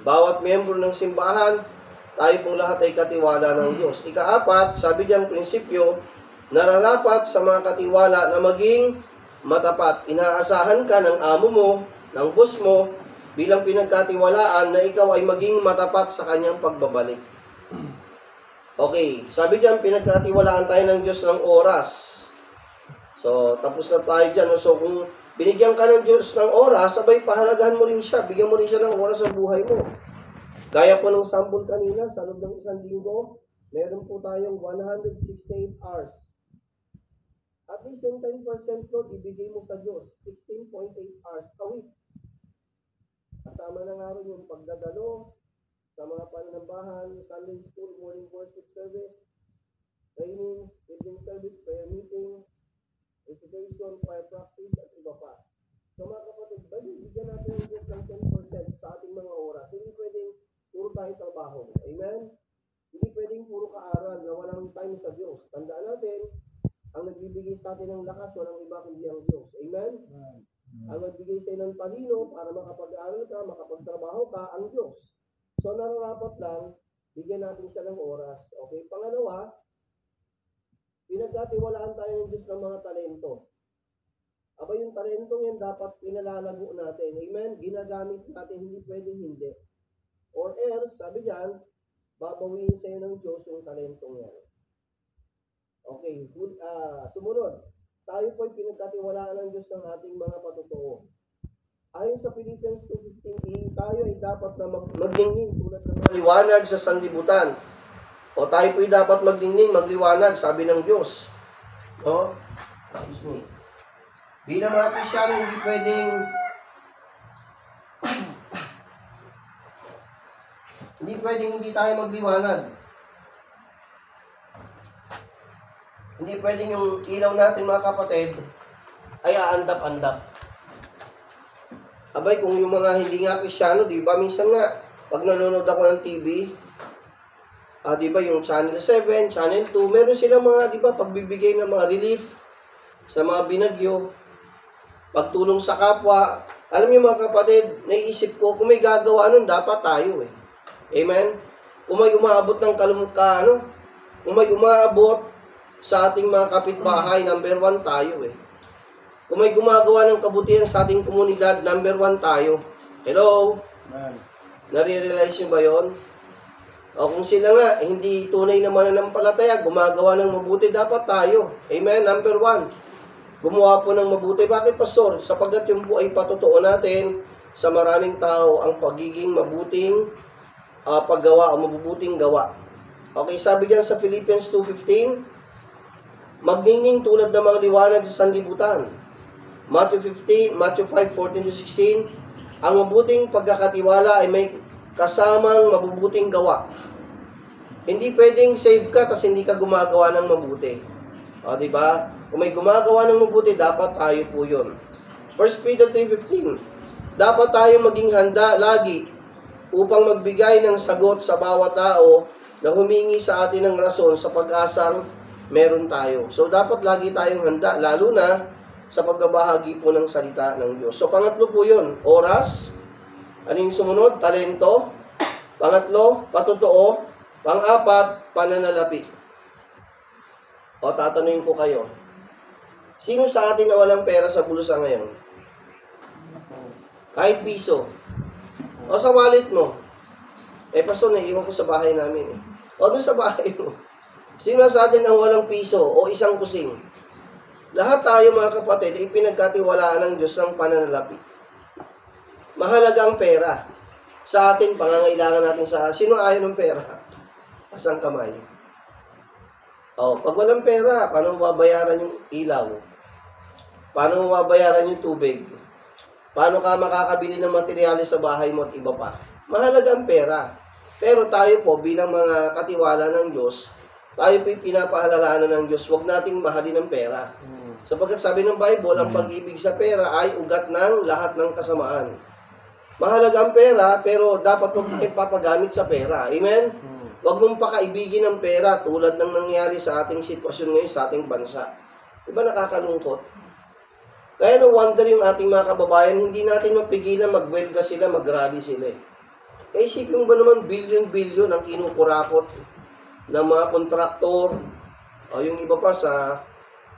Bawat miyembro ng simbahan, tayo pong lahat ay katiwala ng Diyos. Ika-4, sabi diyan prinsipyo, nararapat sa mga katiwala na maging matapat. Inaasahan ka ng amo mo, ng boss mo, bilang pinagkatiwalaan na ikaw ay maging matapat sa kanyang pagbabalik. Okay, sabi diyan, pinagkatiwalaan tayo ng Diyos ng oras. So, tapos na tayo dyan. So, kung binigyan ka ng Diyos ng oras, sabay pahalagahan mo rin siya. Bigyan mo rin siya ng oras sa buhay mo. Gaya po ng sample kanina, sa loob ng isang linggo, meron po tayong 168 hours. At least yung 10% Lord, ibigay mo sa Diyos. 16.8 hours a week. Kasama na nga rin yung pagdadalo sa mga panambahan, Sunday school, morning worship service, training, evening service, prayer meeting, recitation, fire practice, at iba pa. So mga kapatid, bigyan natin yung Diyos ng 10% sa ating mga oras. Hindi pwedeng puro tayo trabaho. Amen? Hindi pwedeng puro kaaral na walang time sa Diyos. Tandaan natin, ang nagbibigay sa atin ng lakas, walang iba kundi ang Diyos. Amen? Ang nagbigay sa ng talino para makapag-aaral ka, makapagtrabaho ka, ang Diyos. So nararapat lang, bigyan natin siya ng oras. Okay? Pangalawa, pinagkatiwalaan tayo ng Diyos ng mga talento. Aba yung talentong yan dapat pinalalago natin. Amen? Ginagamit natin, hindi pwedeng hindi. Or else, sabi diyan, babawiin sa'yo ng Diyos yung talentong yan. Okay, sumunod. Tayo po ay pinagkatiwalaan ng Diyos ng ating mga patotoo. Ayon sa Philippians 2:15, tayo ay dapat na magningning tulad ng maliwanag sa sanlibutan. O tayo po ay dapat magningning, magliwanag, sabi ng Diyos. O, tapos mo. Bilang mga Kristyano, hindi pwedeng hindi tayo magliwanag. Hindi pwedeng yung ilaw natin, mga kapatid, ay aandap-andap. Abay, kung yung mga hindi nga Kristyano, di ba, minsan nga, pag nanonood ako ng TV, di ba, yung Channel 7, Channel 2, meron silang mga, di ba, pagbibigay ng mga relief sa mga binagyo, pagtulong sa kapwa. Alam niyo mga kapatid, naisip ko, kung may gagawa nun, dapat tayo eh. Amen? Kung may umaabot ng kung may umaabot sa ating mga kapitbahay, number 1 tayo eh. Kung may gumagawa ng kabutihan sa ating komunidad, number 1 tayo. Hello? Amen. Nare-realize nyo ba yun? O kung sila nga, hindi tunay na mananampalataya, gumagawa ng mabuti, dapat tayo. Amen? Number 1. Gumawa po ng mabuti. Bakit, Pastor? Sapagkat yung po ay patotoo natin sa maraming tao ang pagiging mabuting paggawa o mabubuting gawa. Okay, sabi diyan sa Philippians 2:15, magningning tulad ng mga liwanag sa sanlibutan. Matthew 5:14-16, ang mabuting pagkakatiwala ay may kasamang mabubuting gawa. Hindi pwedeng save ka kasi hindi ka gumagawa ng mabuti. O, di ba? Kung may gumagawa ng mabuti, dapat tayo po yun. 1 Peter 3:15, dapat tayo maging handa lagi upang magbigay ng sagot sa bawat tao na humingi sa atin ng rason sa pag-asang meron tayo. So, dapat lagi tayong handa, lalo na sa pagbabahagi po ng salita ng Diyos. So, pangatlo po yun, oras. Ano yung sumunod? Talento. Pangatlo, patotoo. Pang-apat, pananalapi. O, tatanungin ko kayo. Sino sa atin na walang pera sa bulsa ngayon? Kahit piso. O sa wallet mo. Pastor, naiiwan ko sa bahay namin eh. O doon sa bahay mo. Sino sa atin ang walang piso o isang kusing? Lahat tayo mga kapatid, ipinagkatiwalaan ng Diyos ng pananalapi. Mahalaga ang pera. Sa atin, pangangailangan natin sino ayaw ng pera? Pasang kamay. O, pag walang pera, paano mababayaran yung ilaw? Paano mababayaran yung tubig? Paano ka makakabili ng materyales sa bahay mo at iba pa? Mahalaga ang pera. Pero tayo po, bilang mga katiwala ng Diyos, tayo po pinapahalalaan ng Diyos, huwag nating mahalin ng pera. Sapagkat sabi ng Bible, ang pag-ibig sa pera ay ugat ng lahat ng kasamaan. Mahalaga ang pera, pero dapat huwag tayong papagamit sa pera. Amen? Huwag mong pakaibigin ng pera tulad ng nangyari sa ating sitwasyon ngayon sa ating bansa. Diba nakakalungkot? Kaya no wonder yung ating mga kababayan, hindi natin mapigilan, magwelga sila, mag-rally sila. Eh, isipin mo ba naman, billion-billion ang kinukurakot ng mga kontraktor, o yung iba pa sa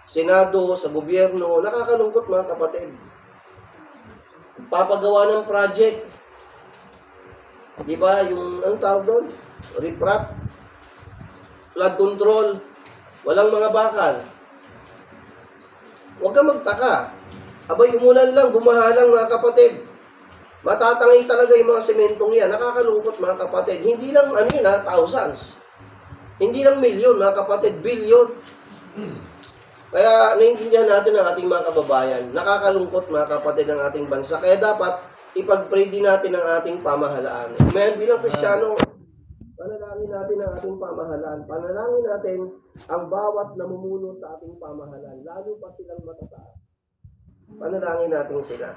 Senado, sa gobyerno. Nakakalungkot mga kapatid. Papagawa ng project. Di ba? Yung, anong tawag doon? Riprap. Flood control. Walang mga bakal. Huwag kang magtaka. Abay, umulan lang, bumaha lang mga kapatid. Matatangay talaga yung mga sementong yan. Nakakalungkot mga kapatid. Hindi lang, ano yun ha, thousands. Hindi lang milyon mga kapatid, billion. Kaya naiintindihan natin ang ating mga kababayan. Nakakalungkot mga kapatid ng ating bansa. Kaya dapat ipag-pray din natin ang ating pamahalaan. Amen. Bilang Kristiyano, panalangin natin ang ating pamahalaan. Panalangin natin ang bawat namumuno sa ating pamahalaan. Lalo pa silang matataas. Panalangin natin sila.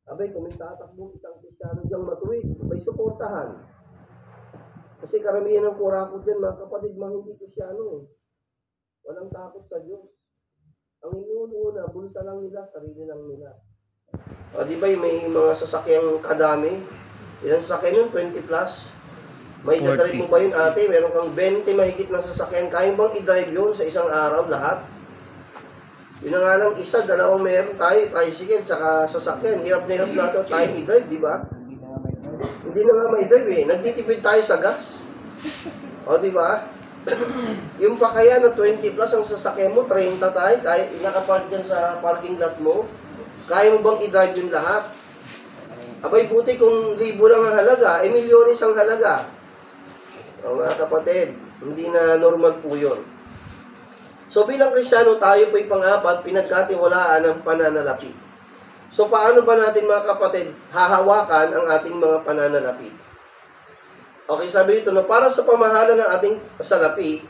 Abay, kung may tatakbo isang Kristiyano diyang matuwid, may suportahan. Kasi karamihan ng kurakot dyan, mga kapatid, mga hindi Kristiyano. Walang takot sa Diyos. Ang inuuna, bulsa lang nila, sarili lang nila. O, di ba, may mga sasakyang kadami? Ilang sasakyan yun? 20 plus? May dadrive mo ba yun, ate? Meron kang 20 mahigit na sasakyan. Kaya bang i-drive yun sa isang araw lahat? Yun na nga lang, isa, dalawang meron tayo, tricycle, tsaka sasakyan. Hirap na hirap natin tayo i-drive, di ba? Hindi na nga may drive eh. Nagtitipid tayo sa gas. O, di ba? Yung pa kaya na 20 plus ang sasakyan mo, 30 tayo, kaya nakapark dyan sa parking lot mo, kaya mo bang i-drive yun lahat? Abay, buti kung libo lang ang halaga, milyones ang halaga. O, mga kapatid, hindi na normal po yun. So bilang Kristiyano, tayo po'y pang-apat, pinagkatiwalaan ng pananalapi. So paano ba natin mga kapatid, hahawakan ang ating mga pananalapi? Okay, sabi dito, na para sa pamahalaan ng ating salapi,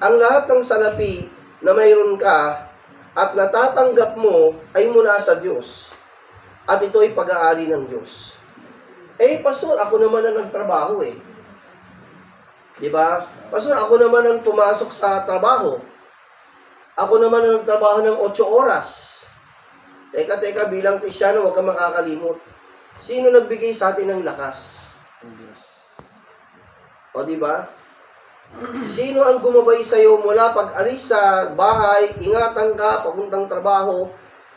ang lahat ng salapi na mayroon ka at natatanggap mo ay mula sa Diyos. At ito ay pag-aari ng Diyos. Eh, pastor, ako naman ang nagtrabaho eh. Diba? Pastor, ako naman ang pumasok sa trabaho. Ako naman ang nagtrabaho ng 8 oras. Teka, bilang Kristiyano, huwag kang makakalimot. Sino nagbigay sa atin ng lakas? O, diba? Sino ang gumabay sa iyo mula pag-alis sa bahay, ingatan ka, papuntang trabaho,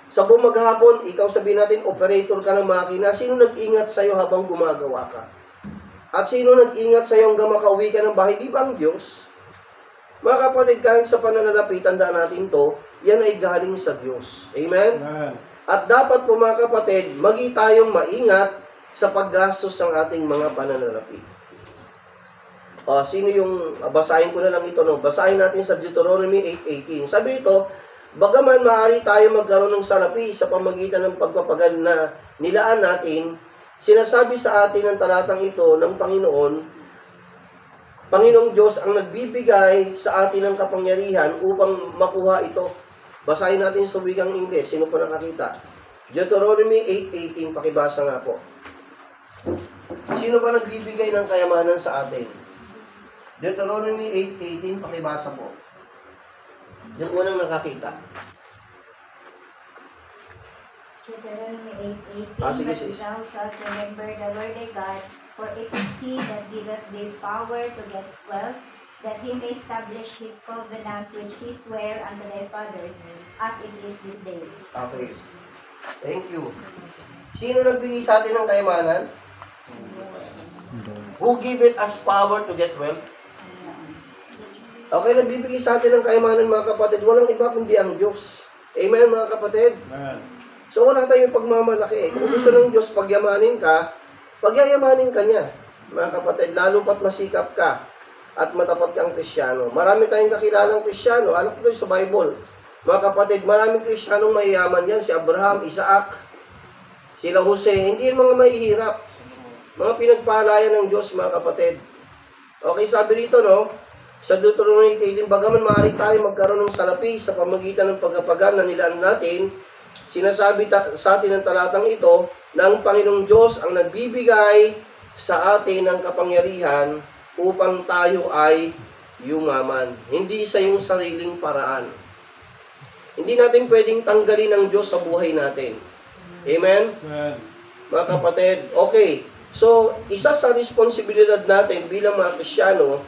sa bumaghapon, ikaw sabihin natin, operator ka ng makina, sino nag-ingat sa iyo habang gumagawa ka? At sino nag-ingat sa iyo hanggang makauwi ka ng bahay? Di ba ang Diyos? Mga kapatid, kahit sa pananalapi, tandaan natin to, yan ay galing sa Diyos. Amen? Amen. At dapat po mga kapatid, magi tayong maingat sa paggastos ng ating mga pananalapi. Sino yung, basahin ko na lang ito, no? Basahin natin sa Deuteronomy 8:18. Sabi ito, bagaman maaari tayo magkaroon ng salapi sa pamagitan ng pagpapagal na nilaan natin, sinasabi sa atin ng talatang ito ng Panginoong Diyos ang nagbibigay sa atin ng kapangyarihan upang makuha ito. Basahin natin sa wikang Ingles. Sino po nakakita? Deuteronomy 8:18. Pakibasa nga po. Sino ba nagbibigay ng kayamanan sa atin? Deuteronomy 8:18. Pakibasa po. Yung unang nakakita. Deuteronomy 8:18. Sige, But sis. thou shalt remember the Lord thy God, for it is he that giveth thee power to get wealth, that he may establish his covenant which he sware unto thy fathers, as it is this day. Okay. Thank you. Sino nagbigay sa atin ng kayamanan? Who gave it us power to get wealth? Okay, nagbibigay sa atin ng kayamanan mga kapatid. Walang iba kundi ang Diyos. Amen mga kapatid? Amen. So wala tayong pagmamalaki. Kung gusto ng Diyos pagyamanin ka, pagyayamanin ka niya. Mga kapatid, lalo pat masikap ka at matapat kang Kristiyano. Marami tayong kakilalang Kristiyano. Alam ko sa Bible. Mga kapatid, maraming Kristiyanong mayayaman yan. Si Abraham, Isaac, sila Jose. Hindi yung mga mahihirap. Mga pinagpahalayan ng Diyos, mga kapatid. Okay, sabi rito, no? Sa Deuteronomy 18, bagaman maaari tayo magkaroon ng salapi sa pamagitan ng pagpapagal na nilaan natin, sinasabi sa atin ng talatang ito na ang Panginoong Diyos ang nagbibigay sa atin ng kapangyarihan upang tayo ay yumaman. Hindi sa iyong sariling paraan. Hindi natin pwedeng tanggalin ang Diyos sa buhay natin. Amen? Amen. Mga kapatid, okay. So, isa sa responsibilidad natin bilang mga Kristiyano,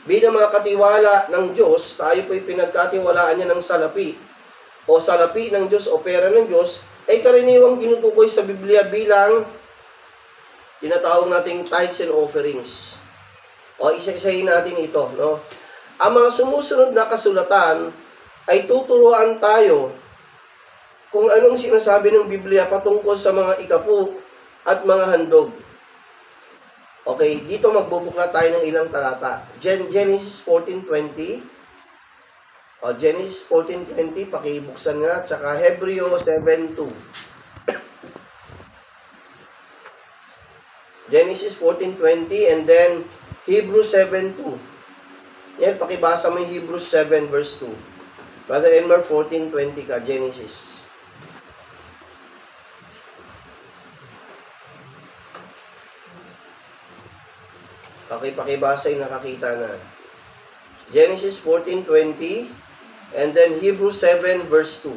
bilang mga katiwala ng Diyos, tayo po'y pinagkatiwalaan niya ng salapi, o salapi ng Diyos, o pera ng Diyos, ay karaniwang tinutukoy sa Biblia bilang tinatawag nating tithes and offerings. O isa-isahin natin ito, no? Ang mga sumusunod na kasulatan ay tuturuan tayo kung anong sinasabi ng Biblia patungkol sa mga ikapu at mga handog. Okay, dito magbubukla tayo ng ilang talata. Genesis 14:20. O, Genesis 14:20, pakibuksan nga, tsaka Hebreo 7:2. Genesis 14:20 and then Hebrews 7:2. Yan, pakibasa mo yung Hebrews 7 verse 2. Brother Elmer, 14:20 ka, Genesis. Okay, pakibasa yung nakakita na. Genesis 14:20 and then Hebrews 7 verse 2.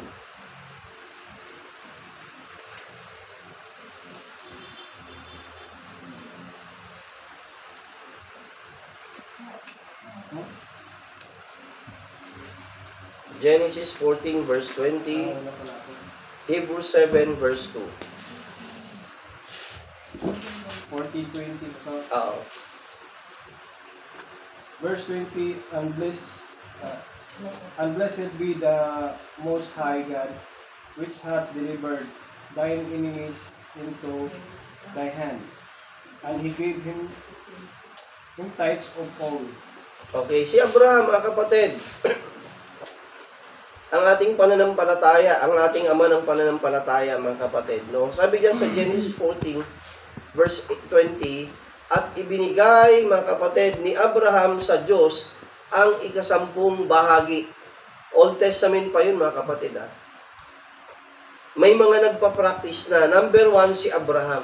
Genesis 14 verse 20, Hebrews 7 verse 2. 14:20. So, Oo. verse 20, and blessed be the Most High God, which hath delivered thine enemies into thy hand, and he gave him tithes of all. Okay, si Abraham, mga kapatid, ang ating pananampalataya, ang ating ama ng pananampalataya, mga kapatid, no? Sabi diyan sa Genesis 14, verse 20, at ibinigay, mga kapatid, ni Abraham sa Diyos ang ikasampung bahagi. Old Testament pa yun, mga kapatid, ha? May mga nagpa-practice na. Number 1, si Abraham.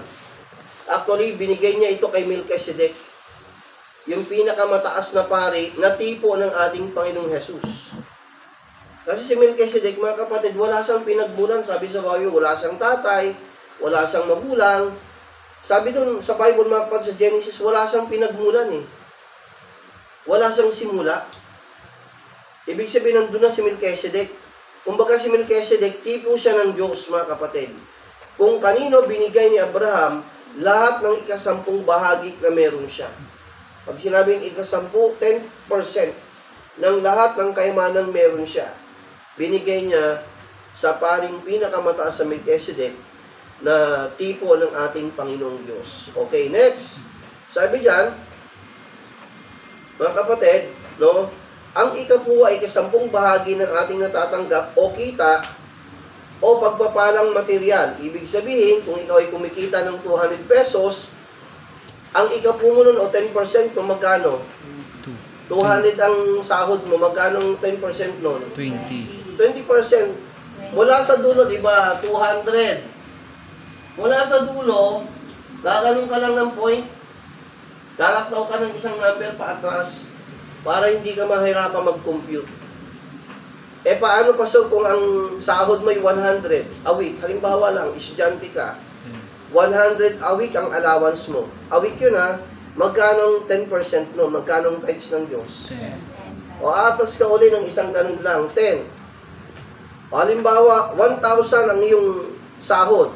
Actually, binigay niya ito kay Melchizedek, yung pinakamataas na pari na tipo ng ating Panginoong Jesus. Kasi si Melchizedek, mga kapatid, wala siyang pinagmulan. Sabi sa Bible, wala siyang tatay, wala siyang magulang. Sabi dun sa Bible, mga kapatid, sa Genesis, wala siyang pinagmulan eh. Wala siyang simula. Ibig sabihin, nandun na si Melchizedek. Kumbaga si Melchizedek, tipo siya ng Diyos, mga kapatid. Kung kanino binigay ni Abraham, lahat ng ikasampung bahagi na meron siya. Pag sinabing ikasampu, 10% ng lahat ng kayamanan meron siya. Binigay niya sa paring pinakamataas sa Melchizedek na tipo ng ating Panginoong Diyos. Okay, next. Sabi diyan, mga kapatid, no, ang ikapuwa ay ikasampung bahagi ng ating natatanggap o kita o pagpapalang material. Ibig sabihin, kung ikaw ay kumikita ng 200 pesos, ang ikapu mo nun o 10% kung magkano? 200 ang sahod mo, magkano ang 10% nun? 20. 20%. Mula sa dulo, di ba? 200. Mula sa dulo, gaganon ka lang ng point. Lalaktaw ka ng isang number pa atras para hindi ka mahirapan mag-compute. Eh, paano pa so kung ang sahod mo ay 100 a week? Halimbawa lang, estudyante ka. 100 a week ang allowance mo. A week yun ha. Magkano 10% no? Magkano tithes ng Diyos? 10. O atas ka uli ng isang ganun lang, 10. O halimbawa, 1,000 ang iyong sahod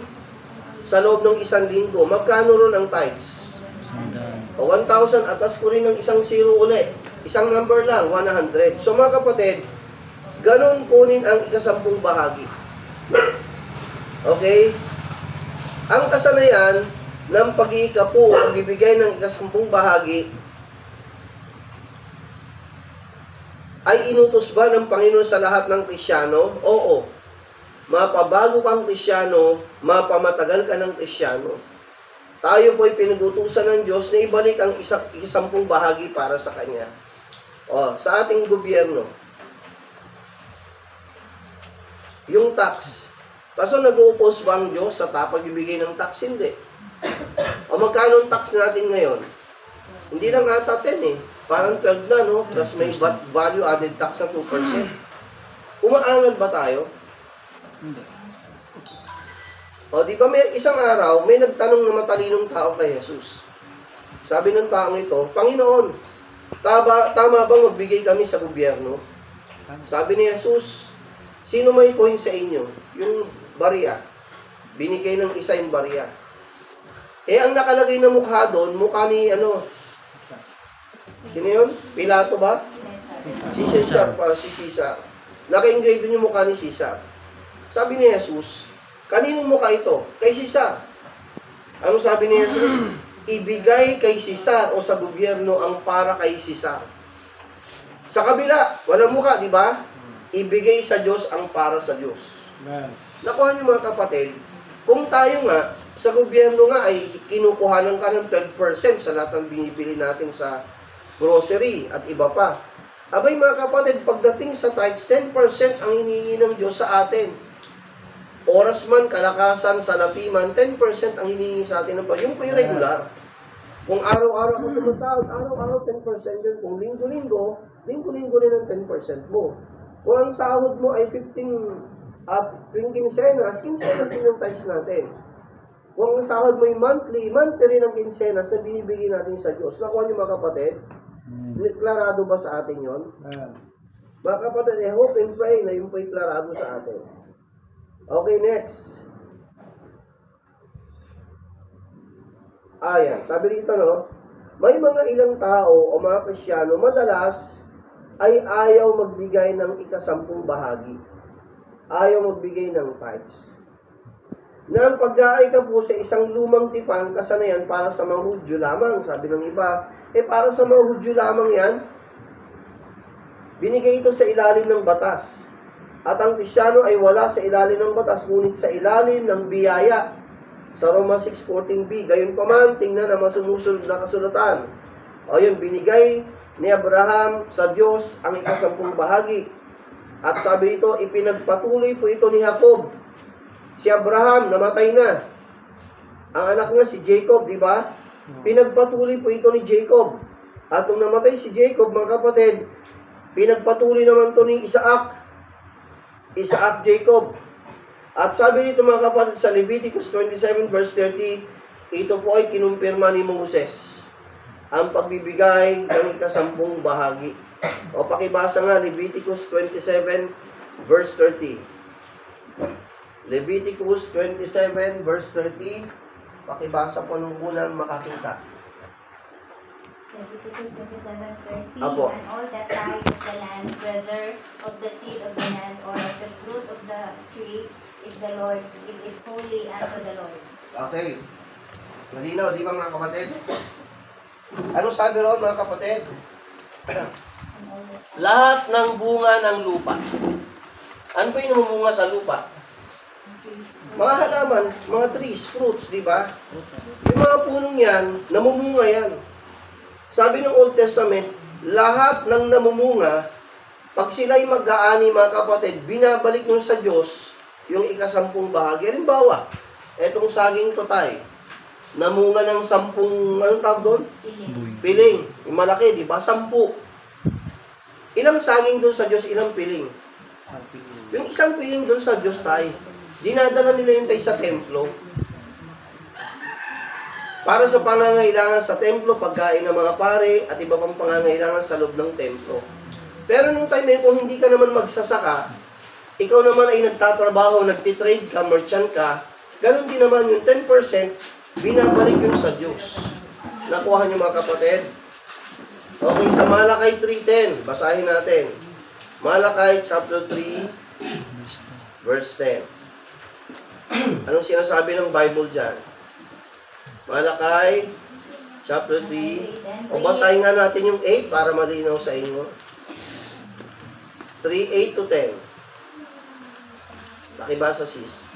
sa loob ng isang linggo. Magkano ron ang tithes? O 1,000, atas ko rin ng isang zero uli. Isang number lang, 100. So mga kapatid, ganun kunin ang ikasampung bahagi. Okay? Ang kasanayan ng pag-iikapu o pagbibigay ng ikasampung bahagi ay inutos ba ng Panginoon sa lahat ng Kristiyano? Oo. Mapabago kang Kristiyano, mapamatagal ka ng Kristiyano. Tayo po'y pinag-utusan ng Diyos na ibalik ang ikasampung bahagi para sa Kanya. O, sa ating gobyerno, yung tax. Kaso nag-uupos ba ang Diyos sa pagbibigay ng tax? Hindi. O magkano ang tax natin ngayon? Hindi lang ata 10 eh. Parang 12 na, no? Plus may value added tax na 2%. Umaangal ba tayo? Hindi. O, di ba may isang araw, may nagtanong na matalinong tao kay Jesus. Sabi ng taong ito, Panginoon, tama bang magbigay kami sa gobyerno? Sabi ni Jesus, sino may coin sa inyo? Yung barya. Binigay ng isa yung barya. Eh, ang nakalagay na mukha doon, mukha ni, sino yun? Pilato ba? Si Cesar, si Cesar. Naka-engrave doon yung mukha ni Cesar. Sabi ni Jesus, kaninong mukha ito? Kay Cesar. Ano sabi ni Jesus? Ibigay kay Cesar o sa gobyerno ang para kay Cesar. Sa kabila, walang mukha, di ba? Ibigay sa Diyos ang para sa Diyos. Nakuha niyo mga kapatid, kung tayo nga, sa gobyerno nga ay kinukuhanan ka ng 12% sa lahat ng binibili natin sa grocery at iba pa. Abay mga kapatid, pagdating sa tithes, 10% ang hinihingi ng Diyos sa atin. Oras man, kalakasan, salapi man, 10% ang hinihingi sa atin ng Panginoon. Yung po yung regular. Kung araw-araw ko tumasahod, araw-araw 10% yun. Kung linggo-linggo, linggo-linggo rin ang 10% mo. Kung ang sahod mo ay 15 quincenas, quincenas din yung tithes natin. Kung ang sahod mo ay monthly, monthly rin ang quincenas na binibigay natin sa Diyos. Nakuha niyo mga kapatid? Deklarado ba sa atin yon? Mga kapatid, I hope and pray na yung po deklarado sa atin. Okay, next. Ayan, sabi dito, no? May mga ilang tao o mga Kristiyano, madalas ay ayaw magbigay ng ika-10 bahagi. Ayaw magbigay ng tithes. Na ang pag-aay ka po sa isang lumang tipan, kasanayan para sa mga Hudyo lamang. Sabi ng iba, para sa mga Hudyo lamang yan, binigay ito sa ilalim ng batas. At ang Kristiyano ay wala sa ilalim ng batas, ngunit sa ilalim ng biyaya. Sa Roma 6:14b, gayon pa man, tingnan na masumusunod na kasulatan. O yun, binigay ni Abraham sa Diyos ang ika-10 bahagi. At sabi nito, ipinagpatuloy po ito ni Jacob. Si Abraham, namatay na. Ang anak niya si Jacob, di ba? Pinagpatuloy po ito ni Jacob. At nung namatay si Jacob, mga kapatid, pinagpatuloy naman ito ni Isaac. Isaac Jacob. At sabi dito mga kapatid sa Leviticus 27 verse 30, ito po ay kinumpirma ni Moses. Ang pagbibigay ng ika-10 bahagi. O pakibasa nga Leviticus 27 verse 30. Leviticus 27 verse 30. Pakibasa po nung unang makakita. Leviticus 27:30, Apo. and all that tithe of the land, whether of the seed of the land or of the fruit of the tree, is the Lord's. It is holy unto the Lord. Okay. Malinaw, di ba mga kapatid? Anong sabi roon mga kapatid? Lahat ng bunga ng lupa. Ano ba yung namumunga sa lupa? Mga halaman, mga trees, fruits, di ba? Yung mga punong yan, namumunga yan. Sabi ng Old Testament, lahat ng namumunga, pag sila'y mag-aani mga kapatid, binabalik nyo sa Diyos yung ika-10 bahagi. Halimbawa, etong saging totay, namunga ng 10, anong tawag doon? Piling. Yung malaki, di ba? 10. Ilang saging doon sa Diyos, ilang piling? Yung isang piling doon sa Diyos tayo, dinadala nila yung tayo sa templo. Para sa pangangailangan sa templo, pagkain ng mga pare, at iba pang pangangailangan sa loob ng templo. Pero nung time na yun, kung hindi ka naman magsasaka, ikaw naman ay nagtatrabaho, nagtitrade ka, merchant ka, ganun din naman yung 10%, binabalik yun sa Diyos. Nakuha niyo mga kapatid? Okay, sa Malakay 3:10, basahin natin. Malakay chapter 3, verse 10. Anong sinasabi ng Bible dyan? Malakay chapter 3. O basahin nga natin yung 8 para malinaw sa inyo. 3:8 to 10. Nakibasa sis.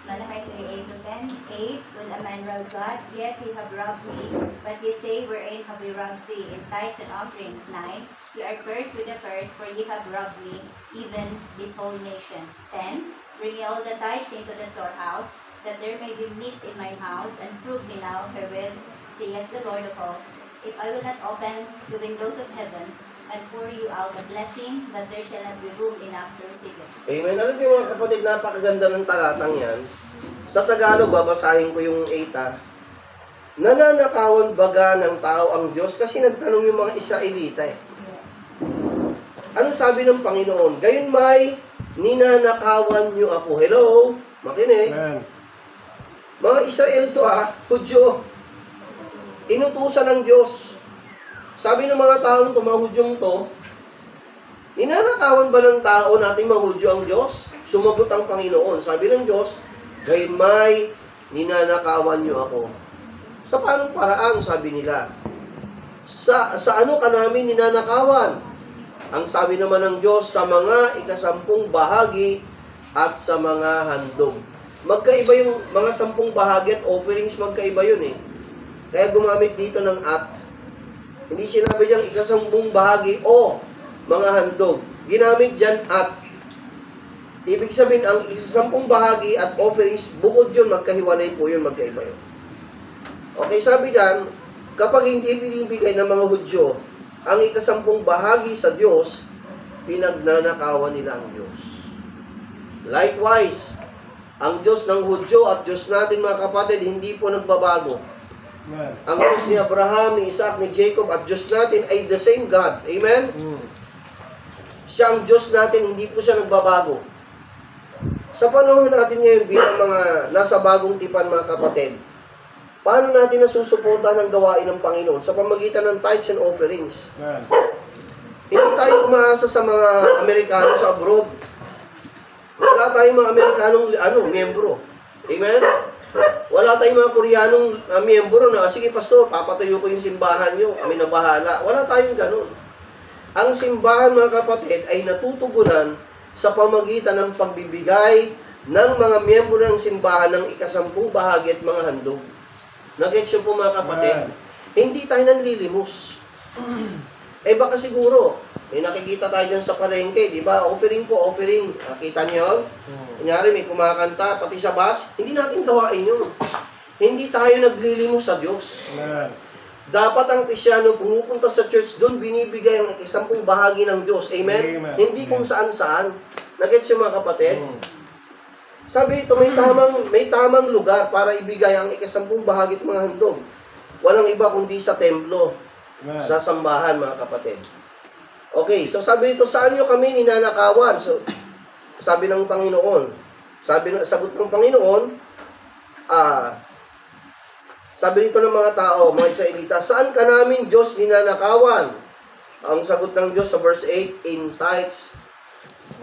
Malachi 3:8-10. 8, will a man rob God? Yet ye have robbed me. But ye say, wherein have we robbed thee? In tithes and offerings. 9, ye are cursed with the curse, for ye have robbed me, even this whole nation. 10, bring ye all the tithes into the storehouse, that there may be meat in mine house, and prove me now herewith, saith the Lord of hosts, if I will not open the windows of heaven, and pour you out a blessing, that there shall not be room enough to receive it. Amen. Alam niyo mga kapatid, napakaganda ng talatang yan. Sa Tagalog, babasahin ko yung 8. Nananakawan baga ng tao ang Diyos? Kasi nagtanong yung mga Israelita eh. Ano sabi ng Panginoon? Gayon may ninanakawan niyo ako. Hello? Makinig. Amen. Mga Israel to Hudyo. Inutusan ng Diyos. Sabi ng mga taong mga Hudyong to, ninanakawan ba ng tao nating mga Hudyo ang Diyos? Sumagot ang Panginoon. Sabi ng Diyos, gayon may ninanakawan niyo ako. Sa paanong paraan, sabi nila? Sa ano ka namin ninanakawan? Ang sabi naman ng Diyos, sa mga 10 bahagi at sa mga handog. Magkaiba yung mga 10 bahagi at offerings, magkaiba yun eh. Kaya gumamit dito ng at. Hindi sinabi diyang 10 bahagi o mga handog. Ginamit dyan at. Ibig sabihin, ang 10 bahagi at offerings, bukod yun, magkahiwalay po yun, magkaiba yun. Okay, sabi dyan, kapag hindi binibigay ng mga Hudyo, ang 10 bahagi sa Diyos, pinagnanakawan nila ang Diyos. Likewise, ang Diyos ng Hudyo at Diyos natin mga kapatid, hindi po nagbabago. Amen. Ang Diyos ni Abraham, ni Isaac, ni Jacob at Diyos natin ay the same God. Amen? Siya ang Diyos natin, hindi po siya nagbabago. Sa panahon natin ngayon bilang mga nasa bagong tipan mga kapatid, paano natin nasusuportahan ang gawain ng Panginoon? Sa pamagitan ng tithes and offerings. Amen. Hindi tayo umaasa sa mga Amerikano sa abroad. Wala tayong mga Amerikanong miyembro. Amen? Wala tayong mga Koreanong miyembro na, sige pastor, papatayo ko yung simbahan nyo, kami na bahala. Wala tayong ganun. Ang simbahan mga kapatid ay natutugunan sa pamagitan ng pagbibigay ng mga miyembro ng simbahan ng 10 bahagi at mga handog. Nag-gets po mga kapatid? Hindi tayo nanlilimos. Baka siguro, may nakikita tayo dyan sa palengke, di ba? Offering po, offering. Nakita niyo yun? Kunyari, may kumakanta, pati sa bus. Hindi natin gawain yun. Hindi tayo naglilimos sa Diyos. Amen. Dapat ang Kristyano pumupunta sa church, doon binibigay ang 10 bahagi ng Diyos. Amen? Amen. Hindi kung saan-saan. Nag-gets yung mga kapatid? Sabi nito, may tamang lugar para ibigay ang 10 bahagi at mga handog. Walang iba kundi sa templo, Amen. sa sambahan, mga kapatid. Okay, so sabi nito, saan nyo kami ninanakawan? So, sabi ng Panginoon, sagot ng Panginoon, sabi nito ng mga tao, mga Israelita, saan ka namin Diyos ninanakawan? Ang sagot ng Diyos sa verse 8, in tithes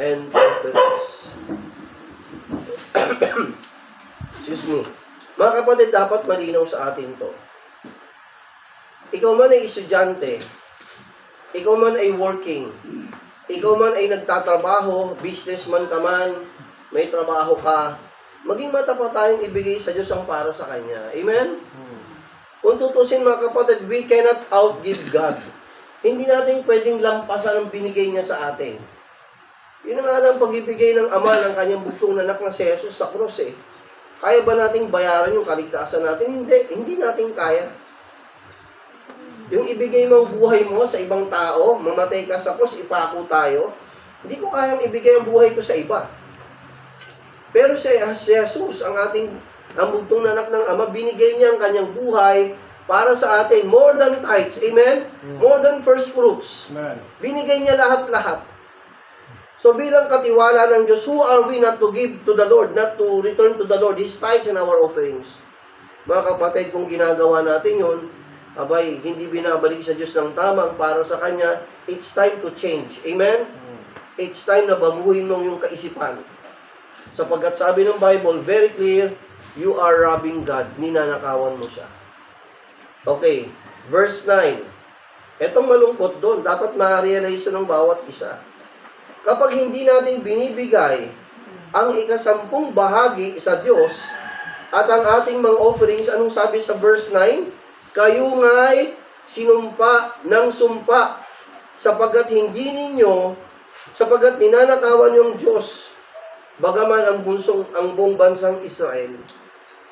and offerings. Excuse me. Mga kapatid, dapat malinaw sa atin to. Ikaw man ay estudyante, ikaw man ay working, ikaw man ay nagtatrabaho, businessman ka man, may trabaho ka, maging matapat tayong ibigay sa Diyos ang para sa Kanya. Amen? Kung tutusin mga kapatid, we cannot outgive God. Hindi natin pwedeng lampasan ang binigay niya sa atin. Yun nga lang pag-ibigay ng Ama ng Kanyang bugtong na anak na si Jesus sa krus eh. Kaya ba nating bayaran yung kaligtasan natin? Hindi natin kaya. Yung ibigay mong buhay mo sa ibang tao, mamatay ka sa krus, ipako tayo, hindi ko kayang ibigay ang buhay ko sa iba. Pero si Jesus, ang bugtong na anak ng Ama, binigay niya ang kanyang buhay para sa atin. More than tithes, amen? More than first fruits. Amen. Binigay niya lahat-lahat. So bilang katiwala ng Diyos, who are we not to give to the Lord, not to return to the Lord His tithes and our offerings? Mga kapatid, kung ginagawa natin yun, abay, hindi binabalik sa Diyos ng tamang para sa Kanya, it's time to change. Amen? It's time na baguhin mo yung kaisipan. Sapagkat sabi ng Bible, very clear, you are robbing God. Ninanakawan mo siya. Okay, verse 9. Etong malungkot doon, dapat ma-realize ng bawat isa. Kapag hindi natin binibigay ang 10 bahagi sa Diyos at ang ating mga offerings, anong sabi sa verse 9? Kayo nga'y sinumpa ng sumpa sapagkat ninanakawan yung Diyos, bagaman ang buong bansang Israel.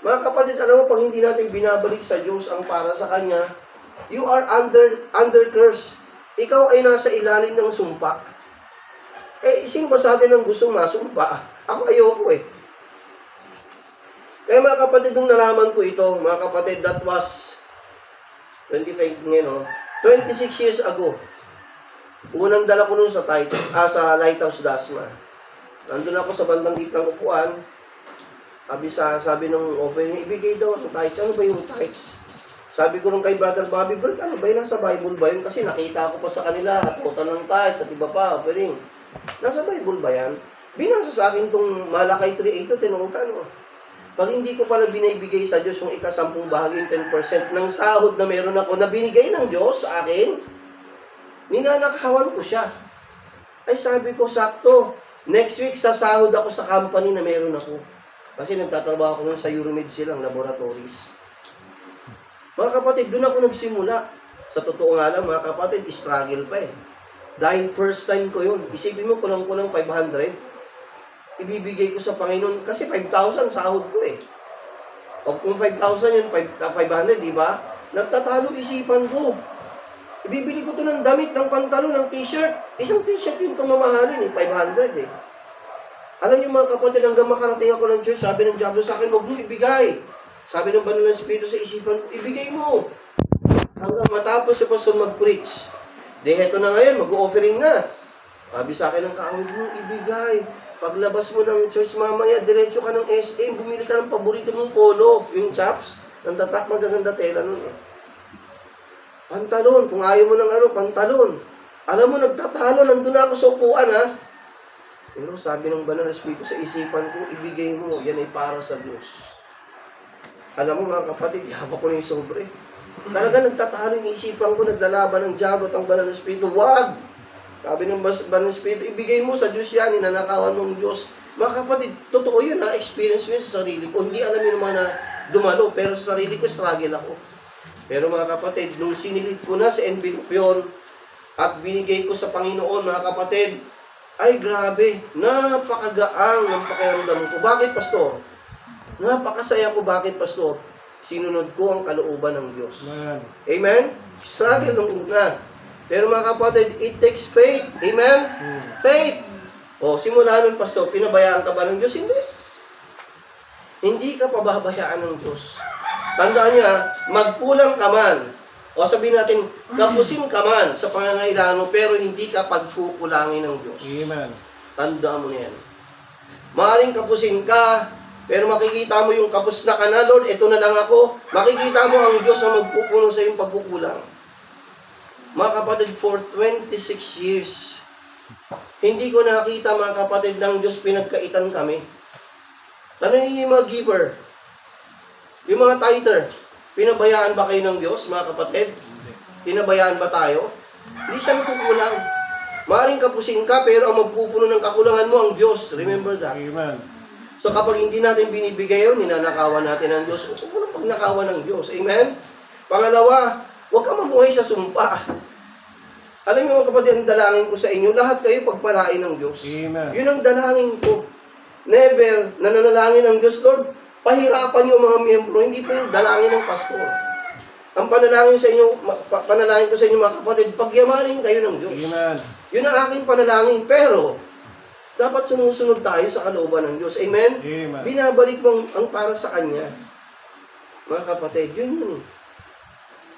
Mga kapatid, alam mo, pag hindi natin binabalik sa Diyos ang para sa Kanya, you are under curse. ikaw ay nasa ilalim ng sumpa. Sino ba sa atin ang gusto masumpa? Ako ayoko eh. Kaya mga kapatid, nung nalaman ko ito, mga kapatid, that was 26 years ago. Unang dala ko nun sa Lighthouse Dasma. Nandun ako sa bandang gitnang upuan. Sabi nung offering, ibigay daw ang tithes. Ano ba yung tithes? Sabi ko nung kay Brother Bobby, Bert, ano ba yun? Nasa Bible ba yun? Kasi nakita ko pa sa kanila, total ng tithes at iba pa, offering. Nasa Bible ba yan? Binasa sa akin itong Malakay 3:8, tinanong ka, no? Pag hindi ko pala binibigay sa Diyos yung ika-10 bahagi, 10% ng sahod na meron ako na binigay ng Diyos sa akin, ninanakawan ko siya. Ay sabi ko, sakto, next week sasahod ako sa company na meron ako. Kasi nagtatrabaho ko sa Euromed silang laboratories. Mga kapatid, doon ako nagsimula. Sa totoo nga lang, mga kapatid, struggle pa eh. Dahil first time ko yun. Isipin mo, kulang-kulang 500. Ibibigay ko sa Panginoon. Kasi 5,000 sahod ko eh. O kung 5,000 yun, 500, di ba? Nagtatalo isipan ko. Ibibili ko to ng damit, ng pantalon, ng t-shirt. Isang t-shirt yun itong mamahalin eh, 500 eh. Alam niyo mga kapatid, hanggang makarating ako ng church, sabi ng Diablo sa akin, huwag mo ibigay. Sabi ng Banal na Espiritu sa isipan ko, ibigay mo. Hanggang matapos si Pastor mag-preach. Heto na ngayon, mag-offering na. Sabi sa akin ng kaawid mo, ibigay. Paglabas mo ng church mamaya, diretso ka ng SM, bumili ka ng paborito mong polo, yung chaps, ng tatak, magaganda tela nun eh. Pantalon, kung ayaw mo ng pantalon. Alam mo, nagtatalo, nandun na ako sa upuan ha. Pero sabi ng Banal na Espiritu sa isipan ko, ibigay mo, yan ay para sa Diyos. Alam mo mga kapatid, haba ko na yung sobre. Talaga nagtatalo yung isipan ko, naglalaban ng diablo at ang Banal na Espiritu, wag! Sabi ng Banal na Espiritu, ibigay mo sa Diyos yan, ninanakawan ng Diyos. Mga kapatid, totoo yun ha, experience mo yun sa sarili ko. Hindi alam yun naman na dumalo, pero sa sarili ko, struggle ako. Pero mga kapatid, nung sinilid ko na sa envelope yun, at binigay ko sa Panginoon, mga kapatid, ay grabe, napakagaang ng pakiramdam ko. Bakit, Pastor? Napakasaya ko, bakit, Pastor? Sinunod ko ang kalooban ng Diyos. Amen. Amen? Struggle nung una. Pero mga kapatid, it takes faith. Amen? Faith. Simula nun, Pastor, pinabayaan ka ba ng Diyos? Hindi. Hindi ka pababayaan ng Diyos. Tandaan niya, magkulang ka man. O sabihin natin, kapusin ka man sa pangangailangan mo, pero hindi ka pagkukulangin ng Diyos. Amen. Tandaan mo na yan. Maaring kapusin ka, pero makikita mo yung kapos na ka na, Lord, ito na lang ako. Makikita mo ang Diyos ang magpupuno sa iyong pagkukulang. Mga kapatid, for 26 years, hindi ko nakita mga kapatid ng Diyos pinagkaitan kami. Tanongin yung mga giver, yung mga tither, pinabayaan ba kayo ng Diyos, mga kapatid? Pinabayaan ba tayo? Hindi siya nagkukulang. Maaring kapusin ka, pero ang magpupuno ng kakulangan mo ang Diyos. Remember that. Amen. So kapag hindi natin binibigay yun, ninanakawan natin ang Diyos. Huwag mo pagnakawan ng Diyos. Amen? Pangalawa, huwag ka mamuhay sa sumpa. Alam niyo mga kapatid, ang dalangin ko sa inyo, lahat kayo pagpalain ng Diyos. Amen. Yun ang dalangin ko. Never, nananalangin ng Diyos, Lord, pahirapan yung mga miyembro, hindi pa yung dalangin ng pastor. Ang panalangin sa inyo, panalangin ko sa inyo mga kapatid, pagyamanin kayo ng Diyos. Amen. Yun ang aking panalangin. Pero, dapat sumusunod tayo sa kalooban ng Diyos. Amen? Amen. Binabalik mo ang para sa Kanya. Mga kapatid, yun.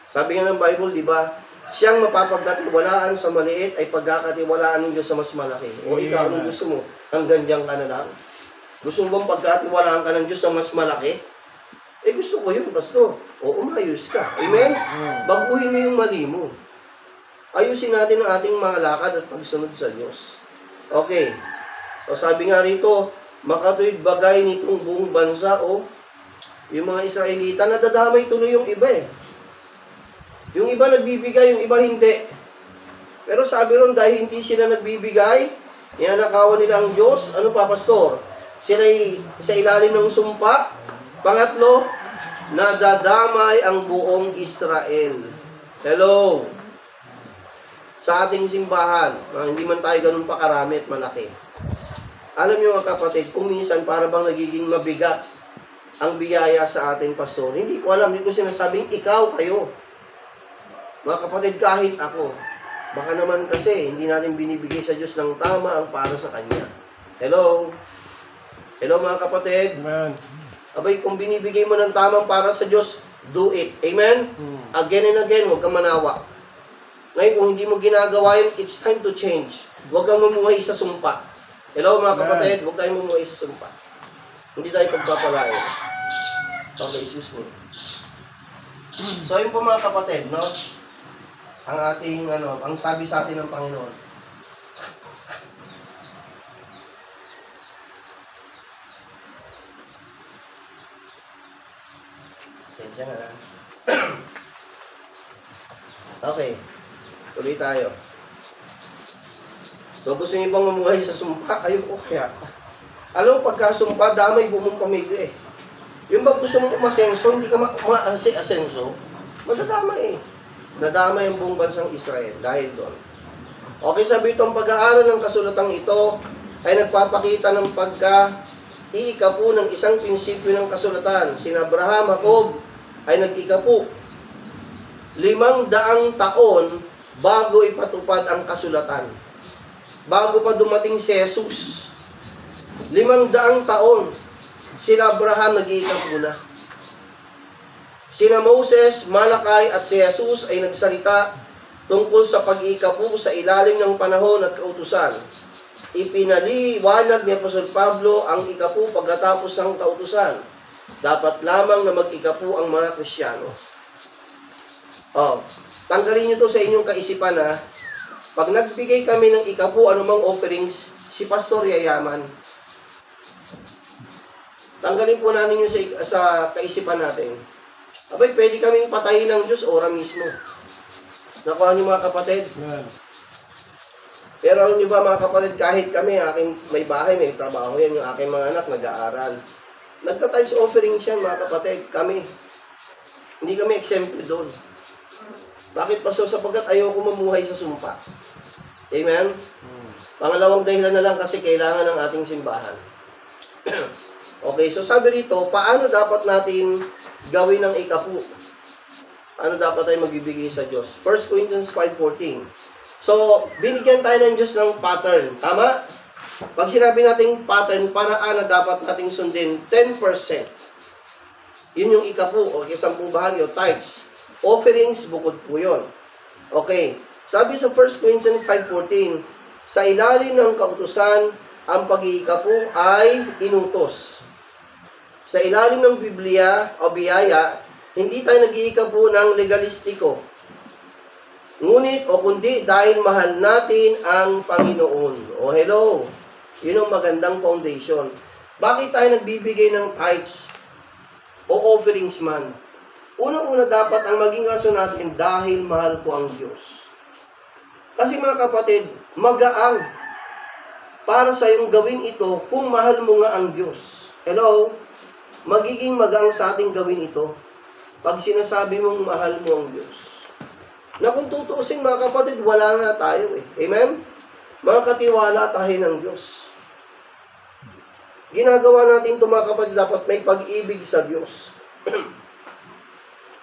Sabi nga ng Bible, di ba? Siyang mapapagkatiwalaan sa maliit ay pagkakatiwalaan ng Diyos sa mas malaki. O ikaw, anong gusto mo? Hanggang diyan ka na lang? Gusto mo bang pagkatiwalaan ka ng Diyos sa mas malaki? Gusto ko yun, Pastor. O umayos ka. Amen? Baguhin mo yung mali mo. Ayusin natin ang ating mga lakad at pagsunod sa Diyos. Okay. So sabi nga rito, makatuwid bagay nitong buong bansa yung mga Israelita, nadadamay tuloy yung iba eh. Yung iba nagbibigay, yung iba hindi. Pero sabi ron, dahil hindi sila nagbibigay, ninanakawan nila ang Diyos. Ano pa, Pastor? Sila'y sa ilalim ng sumpa. Pangatlo, nadadamay ang buong Israel. Hello. Sa ating simbahan, hindi man tayo ganun pa karami at malaki. Alam niyo mga kapatid, kung minsan para bang nagiging mabigat ang biyaya sa ating pastor. Hindi ko alam, hindi ko sinasabing ikaw, kayo. Mga kapatid, kahit ako. Baka naman kasi, hindi natin binibigay sa Diyos ng tama ang para sa Kanya. Hello? Hello mga kapatid? Amen. Abay, kung binibigay mo ng tamang para sa Diyos, do it. Amen? Again and again, huwag kang manawa. Ngayon, kung hindi mo ginagawa yan, it's time to change. Huwag kang mamuhay sa sumpa. Hello mga kapatid, huwag tayong mamuhay sa sumpa. Hindi tayo pagpapalain. Okay, excuse me. So, yun po mga kapatid, no? Ang ating, ang sabi sa atin ng Panginoon. Sensya na. Okay. Tuloy tayo. So, gusto niyo bang mamuhay sa sumpa? Ayoko kaya. Alam mo, pagkasumpa, damay buong pamilya eh. Yung bang gusto mong umasenso, hindi ka ma-asenso, madadamay eh. Nadamay ang buong bansang Israel dahil doon. Okay, sabi ito, ang pag-aaral ng kasulatang ito ay nagpapakita ng pagka-iikapu ng isang prinsipyo ng kasulatan. Sina Abraham, Jacob ay nag-ikapu 500 taon bago ipatupad ang kasulatan. Bago pa dumating si Jesus. 500 taon sila Abraham nag-iikapu na. Sina Moses, Malakay at si Jesus ay nagsalita tungkol sa pag-iikapu sa ilalim ng panahon at kautusan. Ipinaliwanag ni Apostol Pablo ang ikapu pagkatapos ng kautusan. Dapat lamang na mag-ikapu ang mga Kristiyano. Tanggalin niyo to sa inyong kaisipan na pag nagbigay kami ng ikapu, anumang offerings, si pastor yayaman. Tanggalin po natin yun sa kaisipan natin. Abay, pwede kaming patayin ng Diyos ora mismo. Nakuha niyo mga kapatid? Pero alam niyo ba mga kapatid, kahit kami, may bahay, may trabaho yan, yung aking mga anak nag-aaral. Nagta-tithes offerings yan mga kapatid, kami. Hindi kami exempted doon. Bakit pa so? Sapagkat ayoko mamuhay sa sumpa. Amen? Pangalawang dahilan na lang kasi kailangan ng ating simbahan. Okay, so sabi rito, paano dapat natin gawin ang ikapu? Ano dapat tayo magbibigay sa Diyos? 1 Corinthians 5:14. So, binigyan tayo ng Diyos ng pattern. Tama? Pag sinabi nating pattern, paraan na dapat nating sundin, 10%. Yun yung ikapu, o 10 bahagi, o tithes. Offerings, bukod po yun. Okay. Sabi sa 1 Corinthians 5:14, sa ilalim ng kautusan, ang pag-iikapu ay inutos. Sa ilalim ng Biblia o biyaya, hindi tayo nag-iikapu ng legalistiko. Ngunit o kundi dahil mahal natin ang Panginoon. O hello, yun ang magandang foundation. Bakit tayo nagbibigay ng tithes o offerings man? Unang-una dapat ang maging rason natin dahil mahal ko ang Diyos. Kasi mga kapatid, magaang para sa iyong gawin ito kung mahal mo nga ang Diyos. Hello? Magiging magaang sa ating gawin ito pag sinasabi mong mahal mo ang Diyos. Na kung tutuusin mga kapatid, wala nga tayo eh. Amen? Mga katiwala tayo ng Diyos. Ginagawa natin ito mga kapatid, dapat may pag-ibig sa Diyos.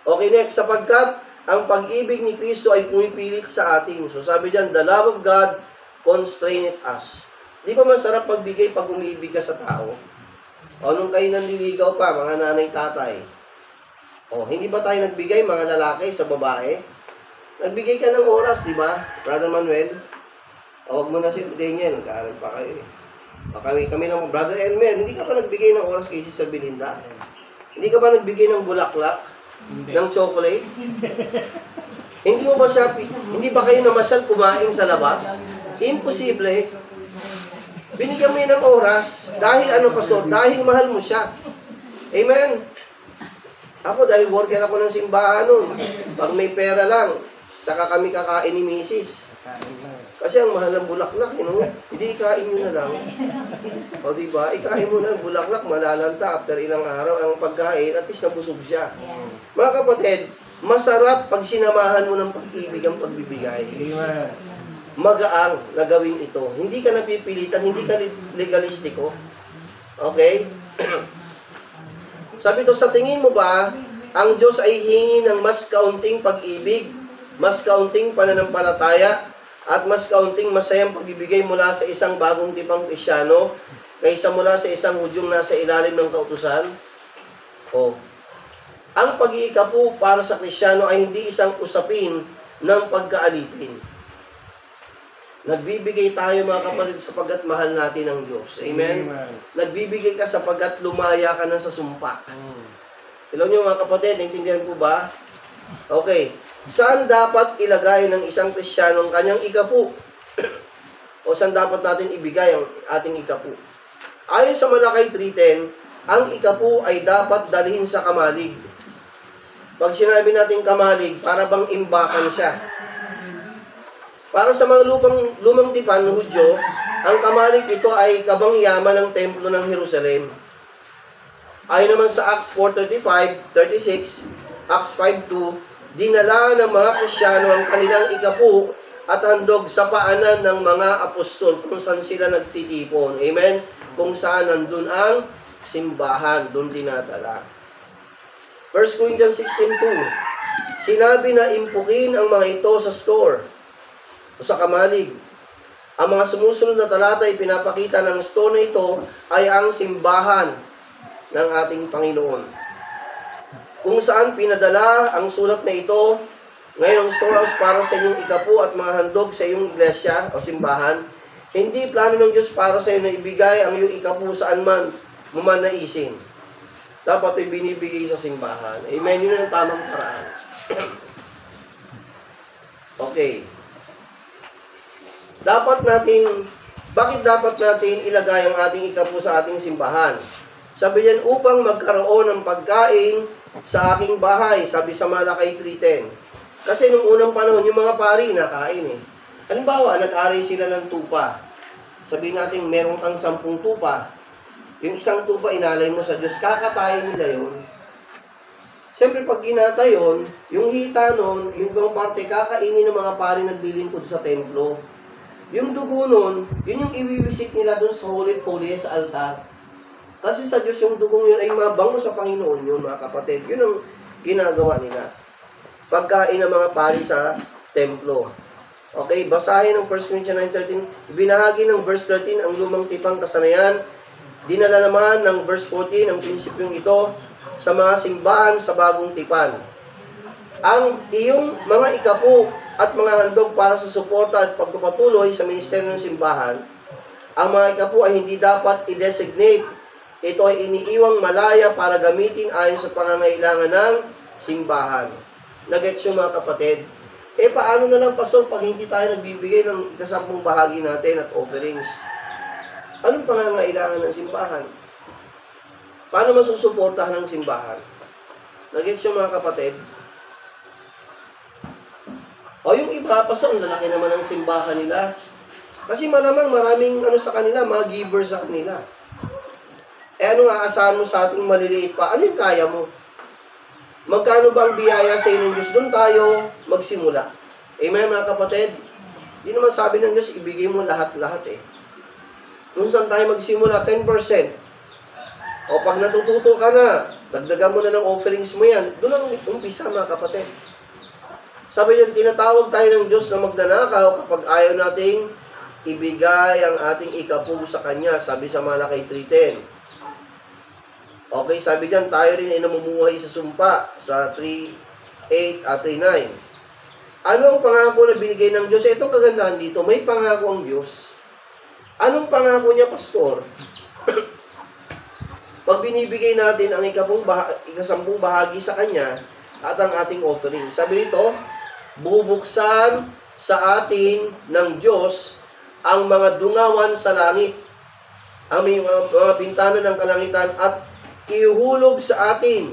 Okay, next. Sapagkat ang pag-ibig ni Kristo ay pumipilit sa atin. So sabi diyan, the love of God constraineth us. Di ba masarap pagbigay pag umiibig ka sa tao? O nung kayo nanliligaw pa, mga nanay, tatay. O, hindi ba tayo nagbigay, mga lalaki, sa babae? Nagbigay ka ng oras, di ba? Brother Manuel? O, wag mo na si Daniel, nag-aaral pa kayo eh. O, kami ng Brother Elmer, hindi ka pa nagbigay ng oras kay Sister Belinda? Hindi ka ba nagbigay ng bulaklak? Ng chocolate? Hindi mo ba siya, hindi ba kayo namasyal kumain sa labas? Imposible. Binigyan mo ng oras. Dahil ano pastor? Dahil mahal mo siya. Amen. Ako, dahil worker ako ng simbahan nun. Pag may pera lang, saka kami kakain ni Mrs. Kasi ang mahal ng bulaklak, hindi ikain nyo na lang. O diba, ikain mo na ng bulaklak, malalanta after ilang araw. Ang pagkain, at least nabusog siya. Mga kapatid, masarap pag sinamahan mo ng pag-ibig ang pagbibigay. Magaang na gawin ito. Hindi ka napipilitan, hindi ka legalistiko. Okay? Sabi ito, sa tingin mo ba, ang Diyos ay hingi ng mas kaunting pag-ibig, mas kaunting pananampalataya, at mas kaunting masayang pagbibigay mula sa isang bagong tipang Kristyano kaysa mula sa isang Hudyong nasa ilalim ng kautusan? O, ang pag-iikapu para sa Kristyano ay hindi isang usapin ng pagkaalipin. Nagbibigay tayo mga kapatid sapagkat mahal natin ang Diyos. Amen? Nagbibigay ka sapagkat lumaya ka na sa sumpa. Hello nyo mga kapatid, naintindihan po ba? Okay. Saan dapat ilagay ng isang Kristyano ang kanyang ikapu? O saan dapat natin ibigay ang ating ikapu? Ayon sa Malakay 3:10, ang ikapu ay dapat dalhin sa kamalig. Pag sinabi natin kamalig, para bang imbakan siya. Para sa mga lumang tipan, Hudyo, ang kamalig ito ay kabangyaman ng templo ng Jerusalem. Ayon naman sa Acts 4:35-36, Acts 5:2, dinala ng mga Kristyano ang kanilang ikapu at handog sa paanan ng mga apostol kung saan sila nagtitipon. Amen? Kung saan nandun ang simbahan, doon dinadala. 1 Corinthians 16:2, sinabi na impukin ang mga ito sa store o sa kamalig. Ang mga sumusunod na talata ay pinapakita ng store na ito ay ang simbahan ng ating Panginoon. Kung saan pinadala ang sulat na ito, ngayon ang storehouse para sa inyong ikapu at mga handog sa iyong iglesia o simbahan, hindi plano ng Diyos para sa iyo na ibigay ang iyong ikapu saan man mamanaisin. Dapat ay binibigay sa simbahan. Amen. Yun ang tamang paraan. Okay. Bakit dapat natin ilagay ang ating ikapu sa ating simbahan? Sabi niyan, upang magkaroon ng pagkain sa aking bahay, sabi sa Malakay 3:10. Kasi nung unang panahon, yung mga pari nakain eh. Halimbawa, nag-ari sila ng tupa. Sabihin natin, meron kang 10 tupa. Yung isang tupa, inalay mo sa Diyos, kakatayin nila yun. Siyempre, pag ginata yun, yung hita nun, yung ibang parte, kakainin ng mga pari naglilingkod sa templo. Yung dugo nun, yun yung iwiwisit nila dun sa Holy Holy sa altar. Kasi sa Diyos yung dugong yun ay mabango sa Panginoon yun, mga kapatid. Yun ang ginagawa nila. Pagkain ng mga pari sa templo. Okay, basahin ng 1 Corinthians 9:13. Ibinahagi ng verse 13 ang lumang tipang kasanayan. Dinala naman ng verse 14 ang prinsipyong ito sa mga simbahan sa bagong tipan. Ang iyong mga ikapu at mga handog para sa suporta at pagpapatuloy sa ministeryo ng simbahan, ang mga ikapu ay hindi dapat i-designate. Ito ay iniiwang malaya para gamitin ayon sa pangangailangan ng simbahan. Nagets yung mga kapatid? Paano na lang, Pastor, pag hindi tayo nagbibigay ng ika-10 bahagi natin at offerings? Anong pangangailangan ng simbahan? Paano masusuportahan ng simbahan? Nagets yung mga kapatid? O yung iba, Pastor, ang lalaki naman ng simbahan nila. Kasi malamang maraming sa kanila, mga givers sa kanila. Ano nga asahan mo sa ating maliliit pa? Ano yung kaya mo? Magkano ba ang biyaya sa inyo ng Diyos? Doon tayo magsimula. Amen, mga kapatid? Hindi naman sabi ng Diyos, ibigay mo lahat-lahat eh. Doon saan tayo magsimula? 10%. O pag natututo ka na, dagdagan mo na ng offerings mo yan. Doon ang umpisa, mga kapatid. Sabi niyan, tinatawag tayo ng Diyos na magnanakaw kapag ayaw nating ibigay ang ating ikapu sa Kanya. Sabi sa Malakay 3:10. Okay, sabi diyan, tayo rin ay namumuhay sa sumpa sa 3:8 at 3:9. Ano ang pangako na binigay ng Diyos? Itong kagandahan dito, may pangako ang Diyos. Anong pangako niya, Pastor? Pag binibigay natin ang ika-10 bahagi sa Kanya at ang ating offering. Sabi nito, bubuksan sa atin ng Diyos ang mga dungawan sa langit, ang mga bintana ng kalangitan, at ihuhulog sa atin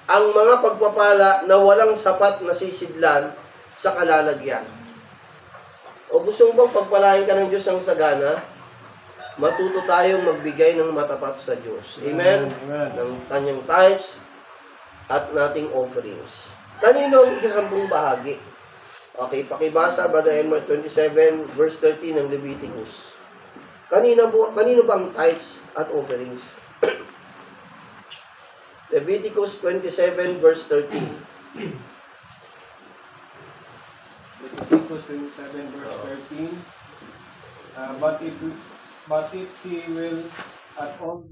ang mga pagpapala na walang sapat na sisidlan sa kalalagyan. O gusto mo bang pagpalain ka ng Diyos ang sagana? Matuto tayong magbigay ng matapat sa Diyos. Amen? Amen. Ng kanyang tithes at nating offerings. Kanino ang ika-10 bahagi? Okay, pakibasa, Brother Elmer, 27 verse 13 ng Leviticus. Kanino ba ang tithes at offerings? Leviticus 27 verse 13. Leviticus 27 verse 13. But if he will at all